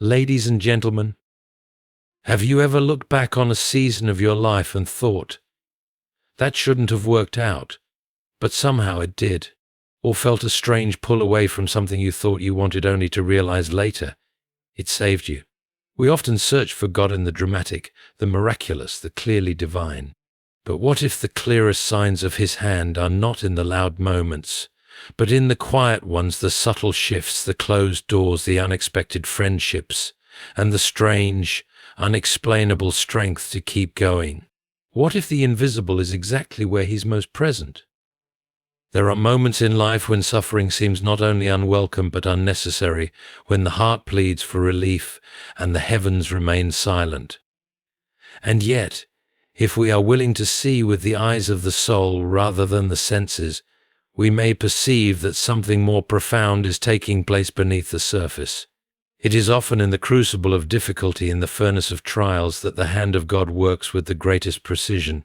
Ladies and gentlemen, have you ever looked back on a season of your life and thought, that shouldn't have worked out, but somehow it did, or felt a strange pull away from something you thought you wanted only to realize later it saved you? We often search for God in the dramatic, the miraculous, the clearly divine. But what if the clearest signs of His hand are not in the loud moments, but in the quiet ones, the subtle shifts, the closed doors, the unexpected friendships, and the strange, unexplainable strength to keep going? What if the invisible is exactly where He's most present? There are moments in life when suffering seems not only unwelcome but unnecessary, when the heart pleads for relief and the heavens remain silent. And yet, if we are willing to see with the eyes of the soul rather than the senses, we may perceive that something more profound is taking place beneath the surface. It is often in the crucible of difficulty, in the furnace of trials, that the hand of God works with the greatest precision.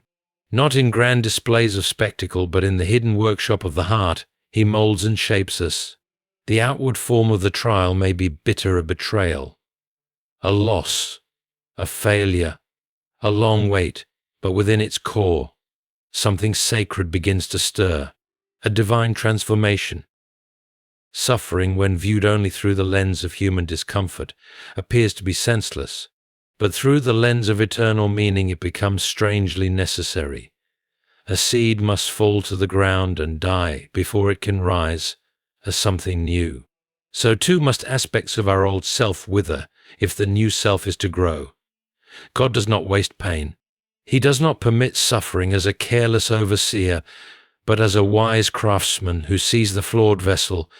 Not in grand displays of spectacle, but in the hidden workshop of the heart, He molds and shapes us. The outward form of the trial may be bitter, a betrayal, a loss, a failure, a long wait, but within its core, something sacred begins to stir, a divine transformation. Suffering, when viewed only through the lens of human discomfort, appears to be senseless, but through the lens of eternal meaning it becomes strangely necessary. A seed must fall to the ground and die before it can rise as something new. So too must aspects of our old self wither if the new self is to grow. God does not waste pain. He does not permit suffering as a careless overseer, but as a wise craftsman who sees the flawed vessel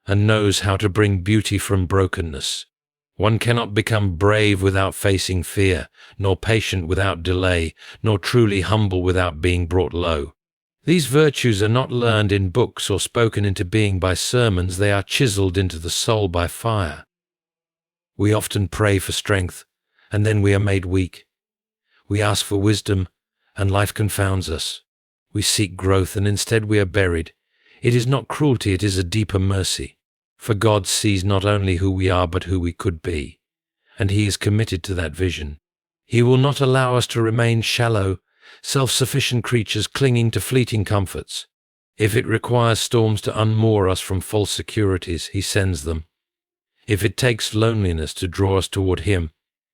and knows how to bring beauty from brokenness. One cannot become brave without facing fear, nor patient without delay, nor truly humble without being brought low. These virtues are not learned in books or spoken into being by sermons. They are chiseled into the soul by fire. We often pray for strength, and then we are made weak. We ask for wisdom, and life confounds us. We seek growth, and instead we are buried. It is not cruelty, it is a deeper mercy. For God sees not only who we are, but who we could be, and He is committed to that vision. He will not allow us to remain shallow, self-sufficient creatures clinging to fleeting comforts. If it requires storms to unmoor us from false securities, He sends them. If it takes loneliness to draw us toward Him,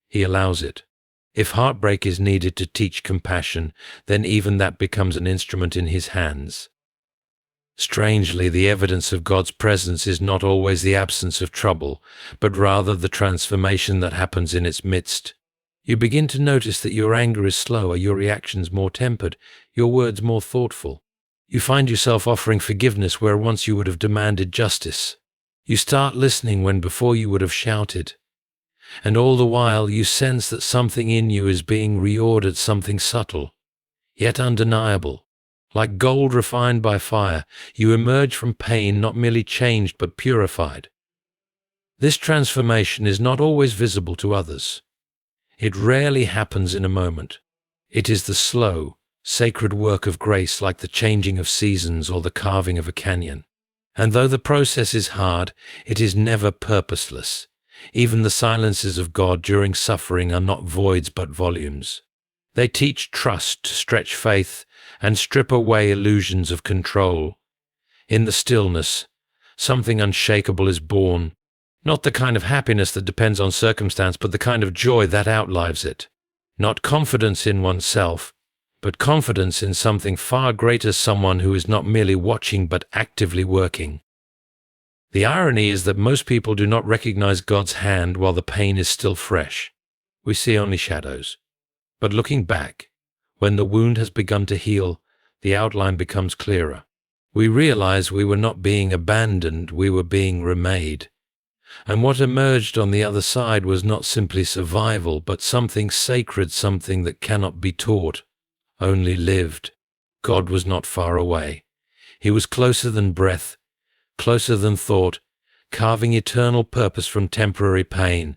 He allows it. If heartbreak is needed to teach compassion, then even that becomes an instrument in His hands. Strangely, the evidence of God's presence is not always the absence of trouble, but rather the transformation that happens in its midst. You begin to notice that your anger is slower, your reactions more tempered, your words more thoughtful. You find yourself offering forgiveness where once you would have demanded justice. You start listening when before you would have shouted. And all the while you sense that something in you is being reordered, something subtle, yet undeniable. Like gold refined by fire, you emerge from pain not merely changed but purified. This transformation is not always visible to others. It rarely happens in a moment. It is the slow, sacred work of grace, like the changing of seasons or the carving of a canyon. And though the process is hard, it is never purposeless. Even the silences of God during suffering are not voids but volumes. They teach trust, stretch faith, and strip away illusions of control. In the stillness, something unshakable is born, not the kind of happiness that depends on circumstance, but the kind of joy that outlives it. Not confidence in oneself, but confidence in something far greater, someone who is not merely watching but actively working. The irony is that most people do not recognize God's hand while the pain is still fresh. We see only shadows. But looking back, when the wound has begun to heal, the outline becomes clearer. We realize we were not being abandoned, we were being remade. And what emerged on the other side was not simply survival, but something sacred, something that cannot be taught, only lived. God was not far away. He was closer than breath, closer than thought, carving eternal purpose from temporary pain.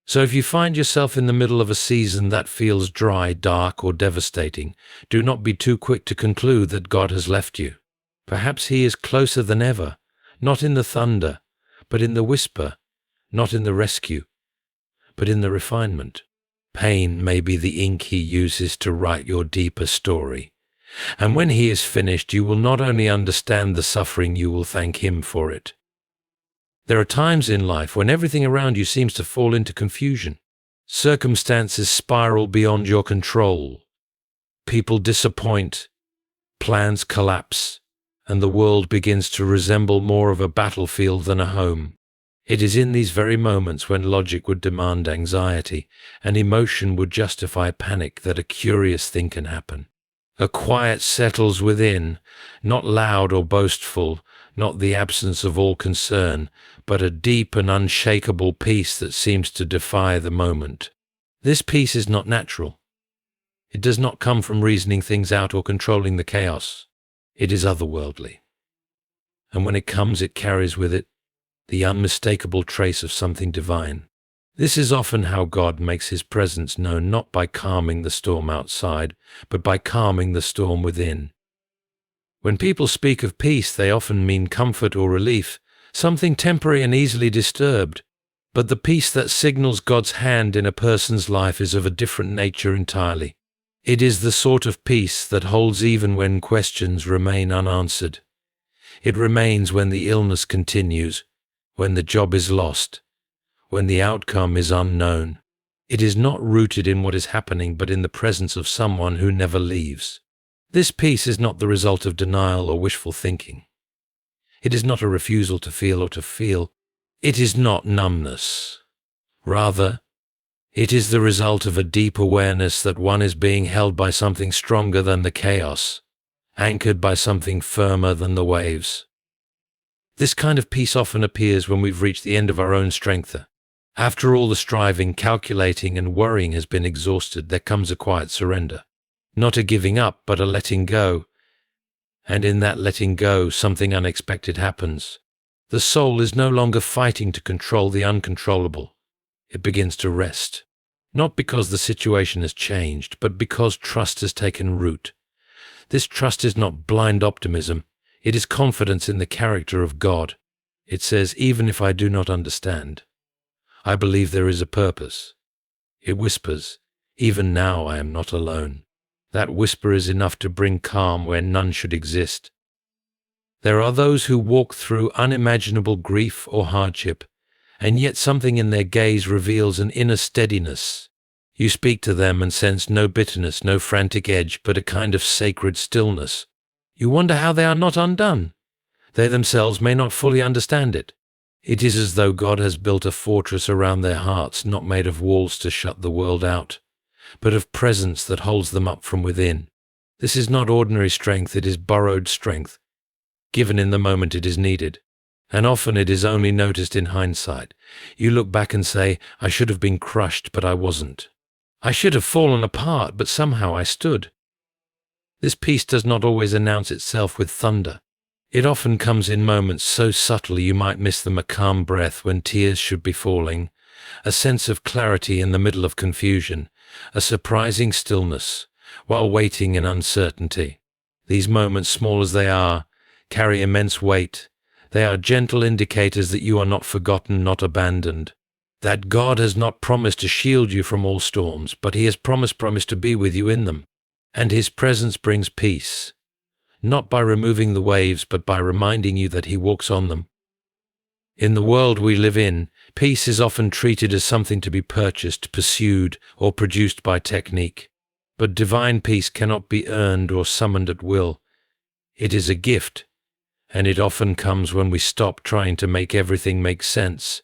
So if you find yourself in the middle of a season that feels dry, dark, or devastating, do not be too quick to conclude that God has left you. Perhaps He is closer than ever, not in the thunder, but in the whisper, not in the rescue, but in the refinement. Pain may be the ink he uses to write your deeper story. And when he is finished, you will not only understand the suffering, you will thank him for it. There are times in life when everything around you seems to fall into confusion. Circumstances spiral beyond your control. People disappoint, plans collapse, and the world begins to resemble more of a battlefield than a home. It is in these very moments when logic would demand anxiety and emotion would justify panic that a curious thing can happen. A quiet settles within, not loud or boastful, not the absence of all concern, but a deep and unshakable peace that seems to defy the moment. This peace is not natural. It does not come from reasoning things out or controlling the chaos. It is otherworldly. And when it comes, it carries with it the unmistakable trace of something divine. This is often how God makes his presence known, not by calming the storm outside, but by calming the storm within. When people speak of peace, they often mean comfort or relief, something temporary and easily disturbed. But the peace that signals God's hand in a person's life is of a different nature entirely. It is the sort of peace that holds even when questions remain unanswered. It remains when the illness continues, when the job is lost, when the outcome is unknown. It is not rooted in what is happening, but in the presence of someone who never leaves. This peace is not the result of denial or wishful thinking. It is not a refusal to feel or to feel. It is not numbness. Rather, it is the result of a deep awareness that one is being held by something stronger than the chaos, anchored by something firmer than the waves. This kind of peace often appears when we've reached the end of our own strength. After all the striving, calculating, and worrying has been exhausted, there comes a quiet surrender. Not a giving up, but a letting go. And in that letting go, something unexpected happens. The soul is no longer fighting to control the uncontrollable. It begins to rest. Not because the situation has changed, but because trust has taken root. This trust is not blind optimism. It is confidence in the character of God. It says, even if I do not understand, I believe there is a purpose. It whispers, even now I am not alone. That whisper is enough to bring calm where none should exist. There are those who walk through unimaginable grief or hardship, and yet something in their gaze reveals an inner steadiness. You speak to them and sense no bitterness, no frantic edge, but a kind of sacred stillness. You wonder how they are not undone. They themselves may not fully understand it. It is as though God has built a fortress around their hearts, not made of walls to shut the world out, but of presence that holds them up from within. This is not ordinary strength, it is borrowed strength. Given in the moment it is needed, and often it is only noticed in hindsight. You look back and say, I should have been crushed, but I wasn't. I should have fallen apart, but somehow I stood. This peace does not always announce itself with thunder. It often comes in moments so subtle you might miss them, a calm breath when tears should be falling, a sense of clarity in the middle of confusion, a surprising stillness while waiting in uncertainty. These moments, small as they are, carry immense weight. They are gentle indicators that you are not forgotten, not abandoned, that God has not promised to shield you from all storms, but he has promised to be with you in them. And his presence brings peace, not by removing the waves, but by reminding you that he walks on them. In the world we live in, peace is often treated as something to be purchased, pursued, or produced by technique. But divine peace cannot be earned or summoned at will. It is a gift, and it often comes when we stop trying to make everything make sense.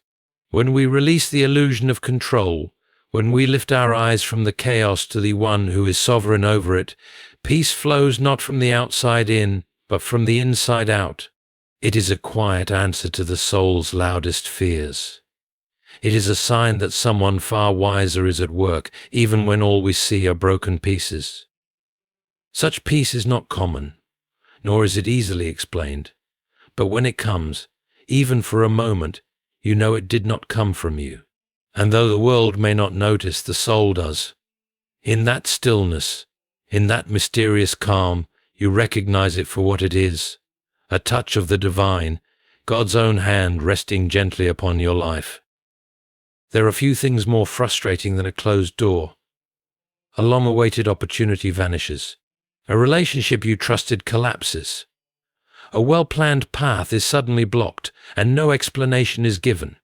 When we release the illusion of control, when we lift our eyes from the chaos to the one who is sovereign over it, peace flows not from the outside in, but from the inside out. It is a quiet answer to the soul's loudest fears. It is a sign that someone far wiser is at work, even when all we see are broken pieces. Such peace is not common, nor is it easily explained. But when it comes, even for a moment, you know it did not come from you. And though the world may not notice, the soul does. In that stillness, in that mysterious calm, you recognize it for what it is, a touch of the divine, God's own hand resting gently upon your life. There are few things more frustrating than a closed door. A long-awaited opportunity vanishes. A relationship you trusted collapses. A well-planned path is suddenly blocked, and no explanation is given.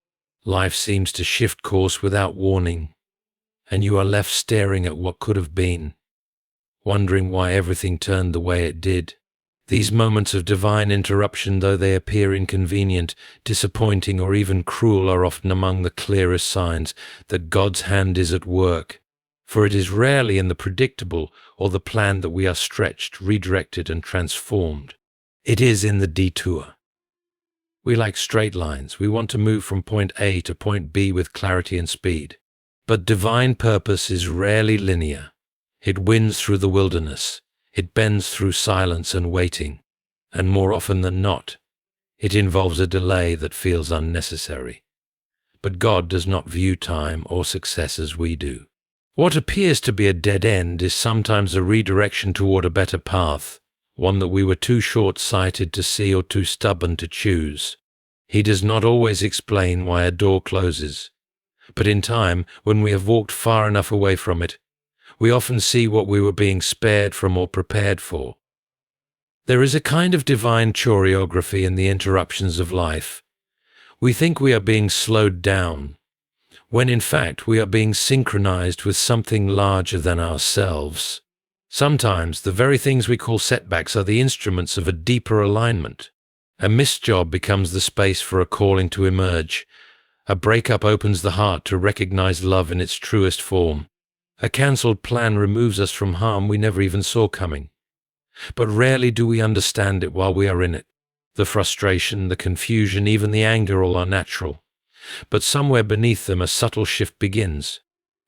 Life seems to shift course without warning, and you are left staring at what could have been, wondering why everything turned the way it did. These moments of divine interruption, though they appear inconvenient, disappointing, or even cruel, are often among the clearest signs that God's hand is at work. For it is rarely in the predictable or the plan that we are stretched, redirected, and transformed. It is in the detour. We like straight lines. We want to move from point A to point B with clarity and speed. But divine purpose is rarely linear. It winds through the wilderness. It bends through silence and waiting. And more often than not, it involves a delay that feels unnecessary. But God does not view time or success as we do. What appears to be a dead end is sometimes a redirection toward a better path, one that we were too short-sighted to see or too stubborn to choose. He does not always explain why a door closes, but in time, when we have walked far enough away from it, we often see what we were being spared from or prepared for. There is a kind of divine choreography in the interruptions of life. We think we are being slowed down, when in fact we are being synchronized with something larger than ourselves. Sometimes the very things we call setbacks are the instruments of a deeper alignment. A missed job becomes the space for a calling to emerge. A breakup opens the heart to recognize love in its truest form. A cancelled plan removes us from harm we never even saw coming. But rarely do we understand it while we are in it. The frustration, the confusion, even the anger all are natural. But somewhere beneath them a subtle shift begins.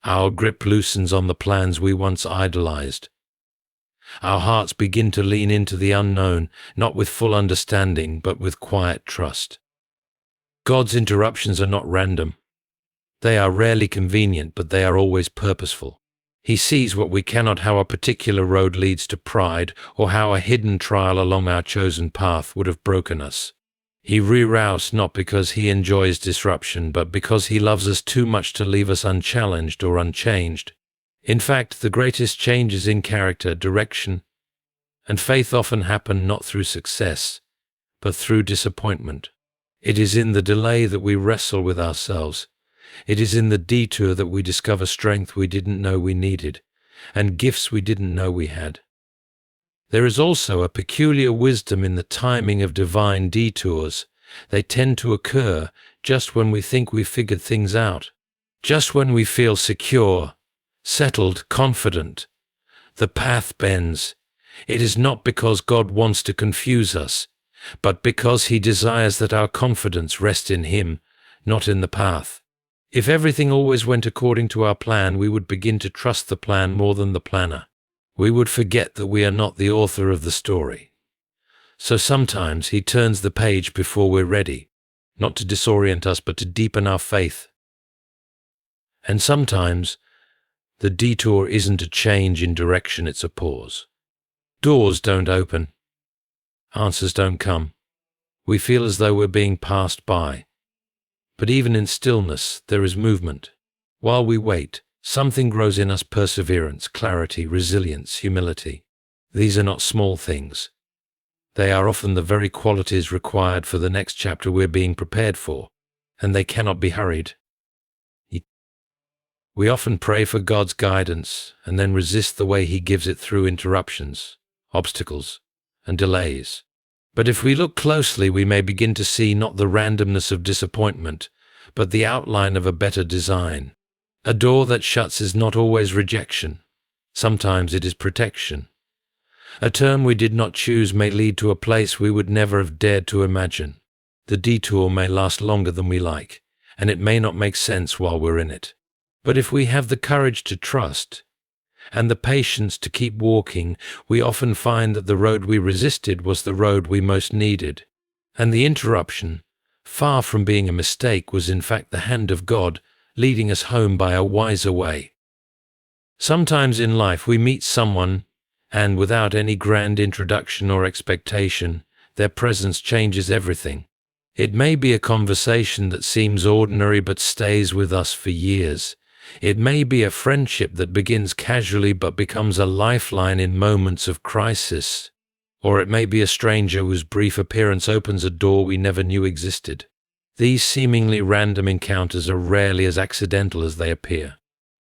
Our grip loosens on the plans we once idolized. Our hearts begin to lean into the unknown, not with full understanding, but with quiet trust. God's interruptions are not random. They are rarely convenient, but they are always purposeful. He sees what we cannot, how a particular road leads to pride, or how a hidden trial along our chosen path would have broken us. He reroutes not because he enjoys disruption, but because he loves us too much to leave us unchallenged or unchanged. In fact, the greatest changes in character, direction, and faith often happen not through success, but through disappointment. It is in the delay that we wrestle with ourselves. It is in the detour that we discover strength we didn't know we needed, and gifts we didn't know we had. There is also a peculiar wisdom in the timing of divine detours. They tend to occur just when we think we've figured things out, just when we feel secure, settled, confident. The path bends. It is not because God wants to confuse us, but because he desires that our confidence rest in him, not in the path. If everything always went according to our plan, we would begin to trust the plan more than the planner. We would forget that we are not the author of the story. So sometimes he turns the page before we're ready, not to disorient us, but to deepen our faith. And sometimes the detour isn't a change in direction, it's a pause. Doors don't open. Answers don't come. We feel as though we're being passed by. But even in stillness, there is movement. While we wait, something grows in us: perseverance, clarity, resilience, humility. These are not small things. They are often the very qualities required for the next chapter we're being prepared for, and they cannot be hurried. We often pray for God's guidance and then resist the way he gives it through interruptions, obstacles, and delays. But if we look closely, we may begin to see not the randomness of disappointment, but the outline of a better design. A door that shuts is not always rejection. Sometimes it is protection. A turn we did not choose may lead to a place we would never have dared to imagine. The detour may last longer than we like, and it may not make sense while we're in it. But if we have the courage to trust and the patience to keep walking, we often find that the road we resisted was the road we most needed. And the interruption, far from being a mistake, was in fact the hand of God leading us home by a wiser way. Sometimes in life we meet someone, and without any grand introduction or expectation, their presence changes everything. It may be a conversation that seems ordinary but stays with us for years. It may be a friendship that begins casually but becomes a lifeline in moments of crisis. Or it may be a stranger whose brief appearance opens a door we never knew existed. These seemingly random encounters are rarely as accidental as they appear.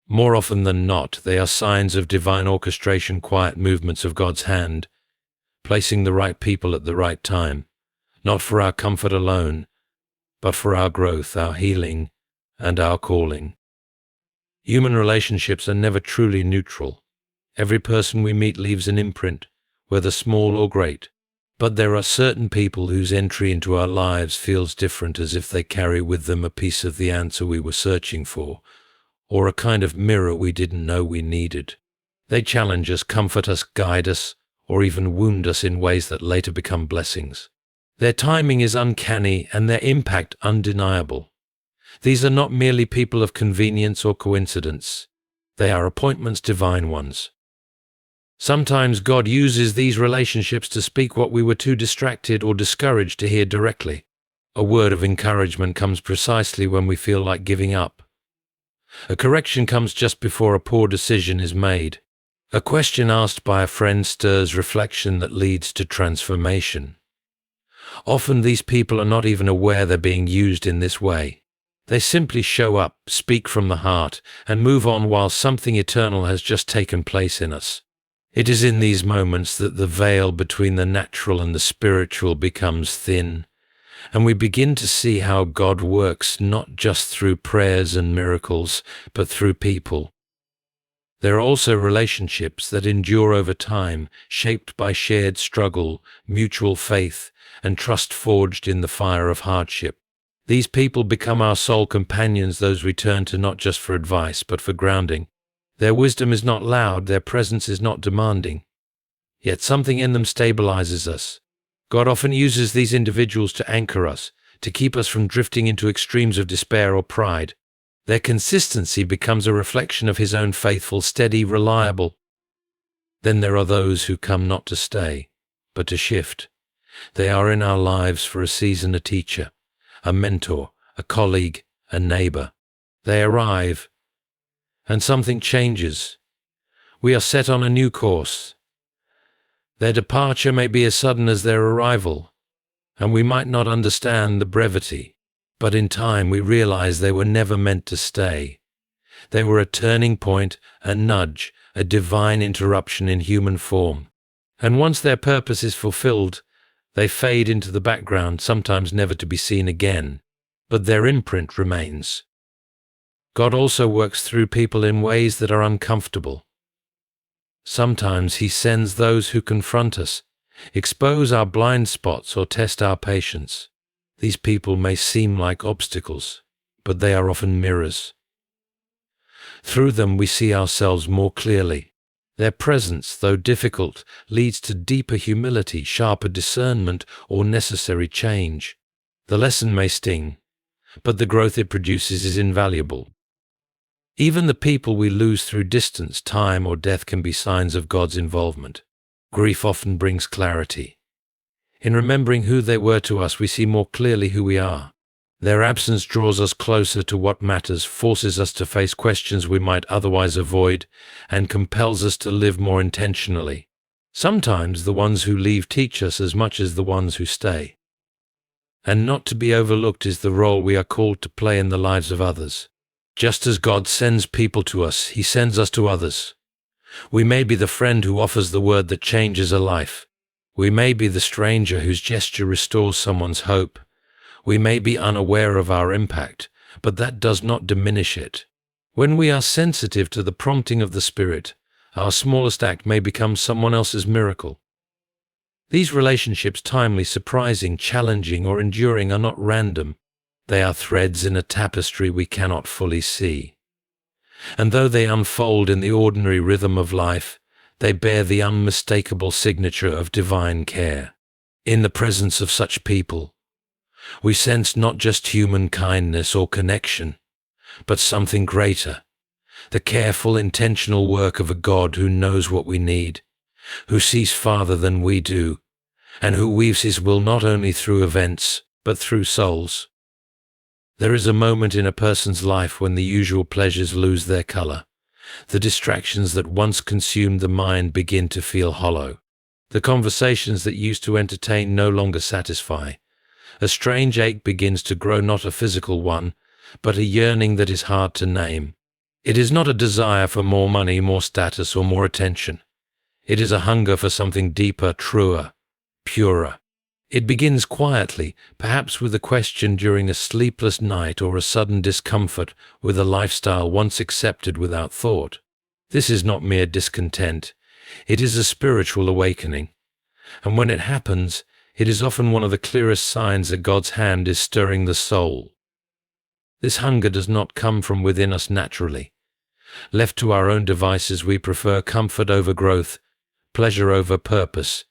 More often than not, they are signs of divine orchestration, quiet movements of God's hand, placing the right people at the right time, not for our comfort alone, but for our growth, our healing, and our calling. Human relationships are never truly neutral. Every person we meet leaves an imprint, whether small or great. But there are certain people whose entry into our lives feels different, as if they carry with them a piece of the answer we were searching for, or a kind of mirror we didn't know we needed. They challenge us, comfort us, guide us, or even wound us in ways that later become blessings. Their timing is uncanny and their impact undeniable. These are not merely people of convenience or coincidence. They are appointments, divine ones. Sometimes God uses these relationships to speak what we were too distracted or discouraged to hear directly. A word of encouragement comes precisely when we feel like giving up. A correction comes just before a poor decision is made. A question asked by a friend stirs reflection that leads to transformation. Often these people are not even aware they're being used in this way. They simply show up, speak from the heart, and move on while something eternal has just taken place in us. It is in these moments that the veil between the natural and the spiritual becomes thin, and we begin to see how God works not just through prayers and miracles, but through people. There are also relationships that endure over time, shaped by shared struggle, mutual faith, and trust forged in the fire of hardship. These people become our soul companions, those we turn to not just for advice, but for grounding. Their wisdom is not loud, their presence is not demanding. Yet something in them stabilizes us. God often uses these individuals to anchor us, to keep us from drifting into extremes of despair or pride. Their consistency becomes a reflection of His own faithful, steady, reliable. Then there are those who come not to stay, but to shift. They are in our lives for a season, a teacher, a mentor, a colleague, a neighbor. They arrive, and something changes. We are set on a new course. Their departure may be as sudden as their arrival, and we might not understand the brevity, but in time we realize they were never meant to stay. They were a turning point, a nudge, a divine interruption in human form. And once their purpose is fulfilled, they fade into the background, sometimes never to be seen again, but their imprint remains. God also works through people in ways that are uncomfortable. Sometimes He sends those who confront us, expose our blind spots, or test our patience. These people may seem like obstacles, but they are often mirrors. Through them we see ourselves more clearly. Their presence, though difficult, leads to deeper humility, sharper discernment, or necessary change. The lesson may sting, but the growth it produces is invaluable. Even the people we lose through distance, time, or death can be signs of God's involvement. Grief often brings clarity. In remembering who they were to us, we see more clearly who we are. Their absence draws us closer to what matters, forces us to face questions we might otherwise avoid, and compels us to live more intentionally. Sometimes the ones who leave teach us as much as the ones who stay. And not to be overlooked is the role we are called to play in the lives of others. Just as God sends people to us, He sends us to others. We may be the friend who offers the word that changes a life. We may be the stranger whose gesture restores someone's hope. We may be unaware of our impact, but that does not diminish it. When we are sensitive to the prompting of the Spirit, our smallest act may become someone else's miracle. These relationships, timely, surprising, challenging, or enduring, are not random. They are threads in a tapestry we cannot fully see. And though they unfold in the ordinary rhythm of life, they bear the unmistakable signature of divine care. In the presence of such people, we sense not just human kindness or connection, but something greater, the careful, intentional work of a God who knows what we need, who sees farther than we do, and who weaves His will not only through events, but through souls. There is a moment in a person's life when the usual pleasures lose their color. The distractions that once consumed the mind begin to feel hollow. The conversations that used to entertain no longer satisfy. A strange ache begins to grow, not a physical one, but a yearning that is hard to name. It is not a desire for more money, more status, or more attention. It is a hunger for something deeper, truer, purer. It begins quietly, perhaps with a question during a sleepless night or a sudden discomfort with a lifestyle once accepted without thought. This is not mere discontent. It is a spiritual awakening. And when it happens, it is often one of the clearest signs that God's hand is stirring the soul. This hunger does not come from within us naturally. Left to our own devices, we prefer comfort over growth, pleasure over purpose,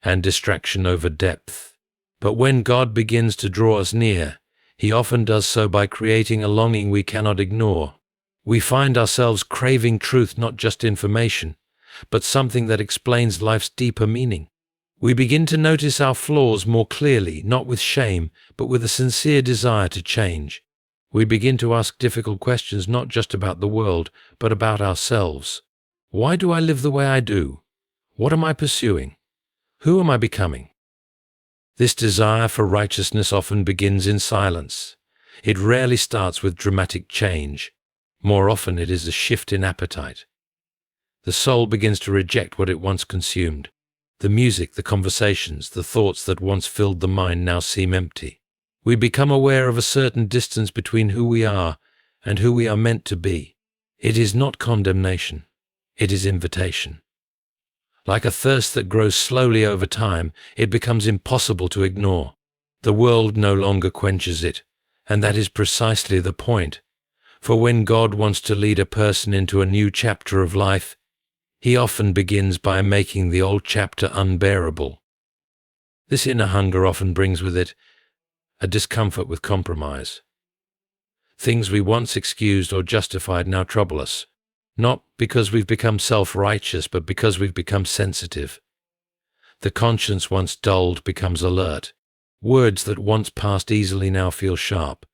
and distraction over depth. But when God begins to draw us near, He often does so by creating a longing we cannot ignore. We find ourselves craving truth, not just information, but something that explains life's deeper meaning. We begin to notice our flaws more clearly, not with shame, but with a sincere desire to change. We begin to ask difficult questions, not just about the world, but about ourselves. Why do I live the way I do? What am I pursuing? Who am I becoming? This desire for righteousness often begins in silence. It rarely starts with dramatic change. More often it is a shift in appetite. The soul begins to reject what it once consumed. The music, the conversations, the thoughts that once filled the mind now seem empty. We become aware of a certain distance between who we are and who we are meant to be. It is not condemnation. It is invitation. Like a thirst that grows slowly over time, it becomes impossible to ignore. The world no longer quenches it, and that is precisely the point. For when God wants to lead a person into a new chapter of life, He often begins by making the old chapter unbearable. This inner hunger often brings with it a discomfort with compromise. Things we once excused or justified now trouble us, not because we've become self-righteous, but because we've become sensitive. The conscience once dulled becomes alert. Words that once passed easily now feel sharp.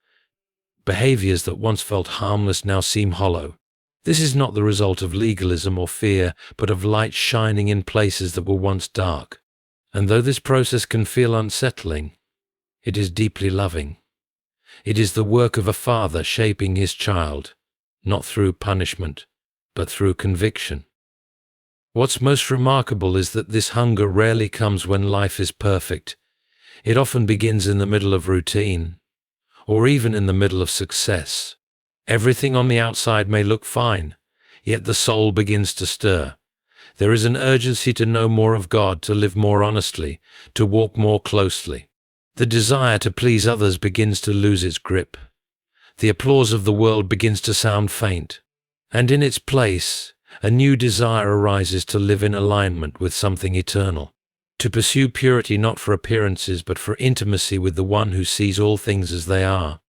Behaviors that once felt harmless now seem hollow. This is not the result of legalism or fear, but of light shining in places that were once dark. And though this process can feel unsettling, it is deeply loving. It is the work of a father shaping his child, not through punishment, but through conviction. What's most remarkable is that this hunger rarely comes when life is perfect. It often begins in the middle of routine, or even in the middle of success. Everything on the outside may look fine, yet the soul begins to stir. There is an urgency to know more of God, to live more honestly, to walk more closely. The desire to please others begins to lose its grip. The applause of the world begins to sound faint. And in its place, a new desire arises to live in alignment with something eternal. To pursue purity not for appearances, but for intimacy with the one who sees all things as they are.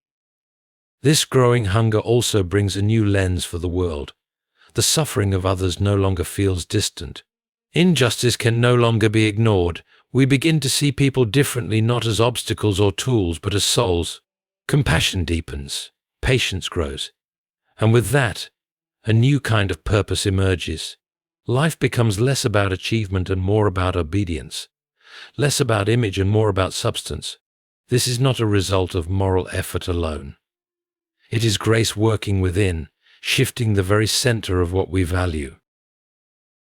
This growing hunger also brings a new lens for the world. The suffering of others no longer feels distant. Injustice can no longer be ignored. We begin to see people differently, not as obstacles or tools, but as souls. Compassion deepens, patience grows, and with that, a new kind of purpose emerges. Life becomes less about achievement and more about obedience, less about image and more about substance. This is not a result of moral effort alone. It is grace working within, shifting the very center of what we value.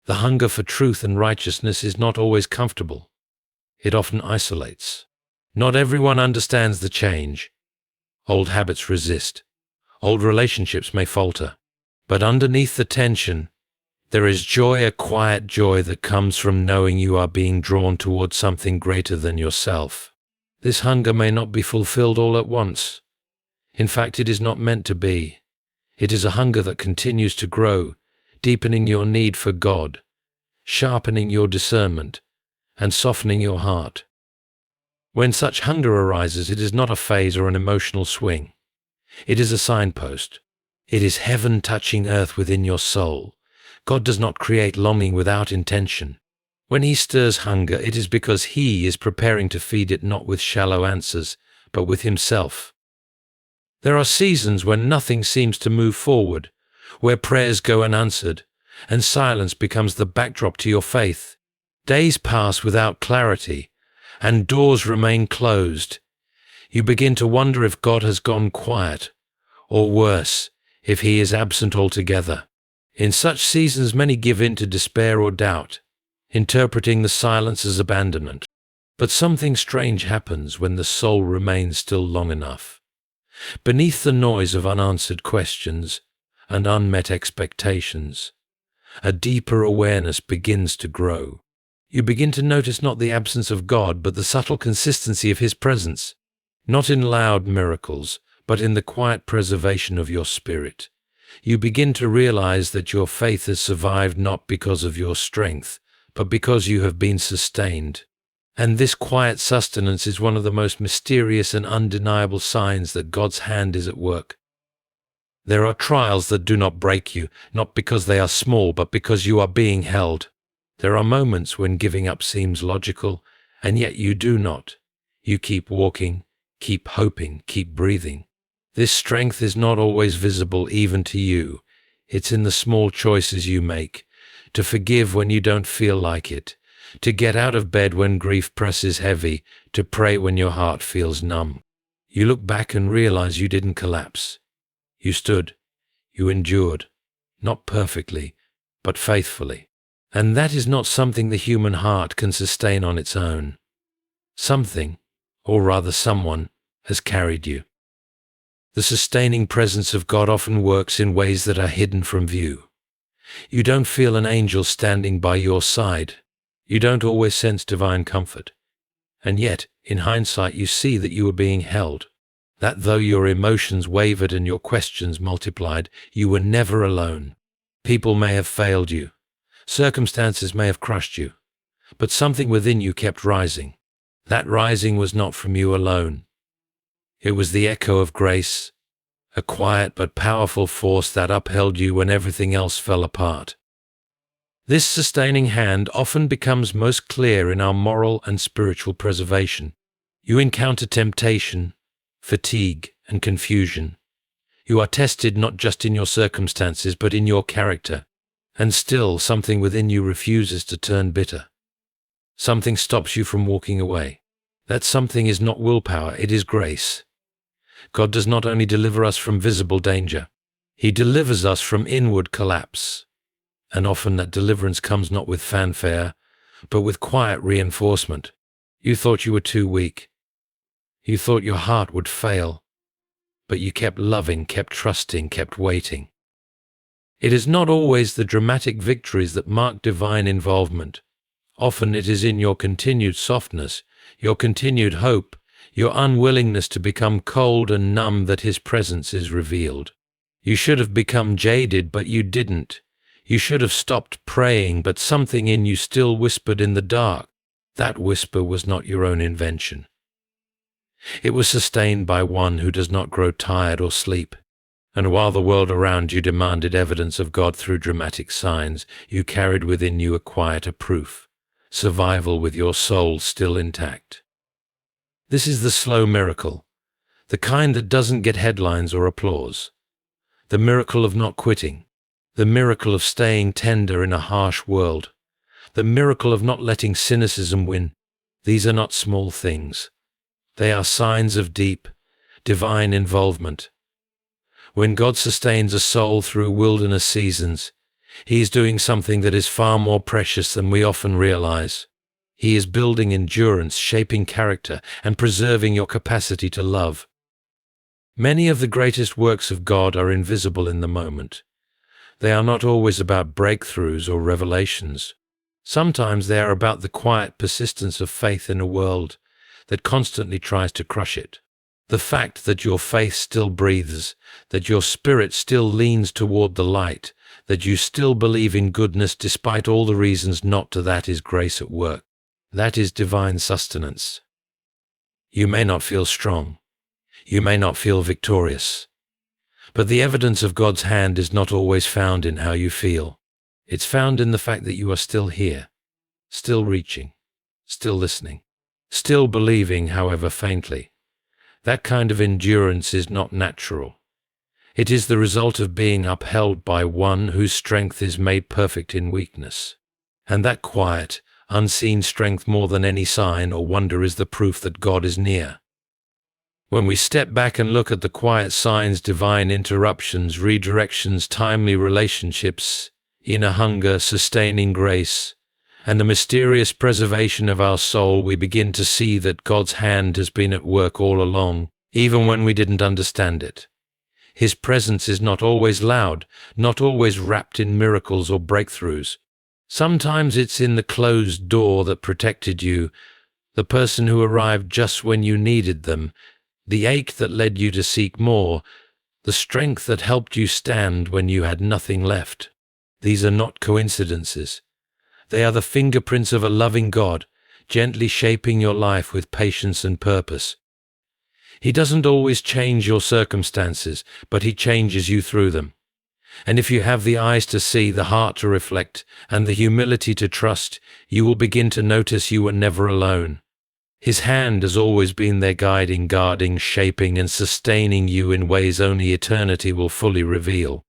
The hunger for truth and righteousness is not always comfortable. It often isolates. Not everyone understands the change. Old habits resist. Old relationships may falter. But underneath the tension, there is joy, a quiet joy that comes from knowing you are being drawn towards something greater than yourself. This hunger may not be fulfilled all at once. In fact, it is not meant to be. It is a hunger that continues to grow, deepening your need for God, sharpening your discernment, and softening your heart. When such hunger arises, it is not a phase or an emotional swing. It is a signpost. It is heaven touching earth within your soul. God does not create longing without intention. When He stirs hunger, it is because He is preparing to feed it not with shallow answers, but with Himself. There are seasons when nothing seems to move forward, where prayers go unanswered, and silence becomes the backdrop to your faith. Days pass without clarity, and doors remain closed. You begin to wonder if God has gone quiet, or worse, if He is absent altogether. In such seasons many give in to despair or doubt, interpreting the silence as abandonment. But something strange happens when the soul remains still long enough. Beneath the noise of unanswered questions and unmet expectations, a deeper awareness begins to grow. You begin to notice not the absence of God, but the subtle consistency of His presence, not in loud miracles, but in the quiet preservation of your spirit. You begin to realize that your faith has survived not because of your strength, but because you have been sustained. And this quiet sustenance is one of the most mysterious and undeniable signs that God's hand is at work. There are trials that do not break you, not because they are small, but because you are being held. There are moments when giving up seems logical, and yet you do not. You keep walking, keep hoping, keep breathing. This strength is not always visible even to you. It's in the small choices you make, to forgive when you don't feel like it, to get out of bed when grief presses heavy, to pray when your heart feels numb. You look back and realize you didn't collapse. You stood. You endured. Not perfectly, but faithfully. And that is not something the human heart can sustain on its own. Something, or rather someone, has carried you. The sustaining presence of God often works in ways that are hidden from view. You don't feel an angel standing by your side. You don't always sense divine comfort. And yet, in hindsight, you see that you were being held. That though your emotions wavered and your questions multiplied, you were never alone. People may have failed you. Circumstances may have crushed you. But something within you kept rising. That rising was not from you alone. It was the echo of grace, a quiet but powerful force that upheld you when everything else fell apart. This sustaining hand often becomes most clear in our moral and spiritual preservation. You encounter temptation, fatigue, and confusion. You are tested not just in your circumstances, but in your character. And still, something within you refuses to turn bitter. Something stops you from walking away. That something is not willpower, it is grace. God does not only deliver us from visible danger, He delivers us from inward collapse. And often that deliverance comes not with fanfare, but with quiet reinforcement. You thought you were too weak. You thought your heart would fail. But you kept loving, kept trusting, kept waiting. It is not always the dramatic victories that mark divine involvement. Often it is in your continued softness, your continued hope, your unwillingness to become cold and numb that His presence is revealed. You should have become jaded, but you didn't. You should have stopped praying, but something in you still whispered in the dark. That whisper was not your own invention. It was sustained by one who does not grow tired or sleep. And while the world around you demanded evidence of God through dramatic signs, you carried within you a quieter proof, survival with your soul still intact. This is the slow miracle, the kind that doesn't get headlines or applause. The miracle of not quitting. The miracle of staying tender in a harsh world. The miracle of not letting cynicism win. These are not small things. They are signs of deep, divine involvement. When God sustains a soul through wilderness seasons, He is doing something that is far more precious than we often realize. He is building endurance, shaping character, and preserving your capacity to love. Many of the greatest works of God are invisible in the moment. They are not always about breakthroughs or revelations. Sometimes they are about the quiet persistence of faith in a world that constantly tries to crush it. The fact that your faith still breathes, that your spirit still leans toward the light, that you still believe in goodness despite all the reasons not to, that is grace at work. That is divine sustenance. You may not feel strong. You may not feel victorious. But the evidence of God's hand is not always found in how you feel. It's found in the fact that you are still here, still reaching, still listening, still believing, however faintly. That kind of endurance is not natural. It is the result of being upheld by one whose strength is made perfect in weakness. And that quiet, unseen strength more than any sign or wonder is the proof that God is near. When we step back and look at the quiet signs, divine interruptions, redirections, timely relationships, inner hunger, sustaining grace, and the mysterious preservation of our soul, we begin to see that God's hand has been at work all along, even when we didn't understand it. His presence is not always loud, not always wrapped in miracles or breakthroughs. Sometimes it's in the closed door that protected you, the person who arrived just when you needed them, the ache that led you to seek more, the strength that helped you stand when you had nothing left. These are not coincidences. They are the fingerprints of a loving God, gently shaping your life with patience and purpose. He doesn't always change your circumstances, but He changes you through them. And if you have the eyes to see, the heart to reflect, and the humility to trust, you will begin to notice you were never alone. His hand has always been there, guiding, guarding, shaping, and sustaining you in ways only eternity will fully reveal.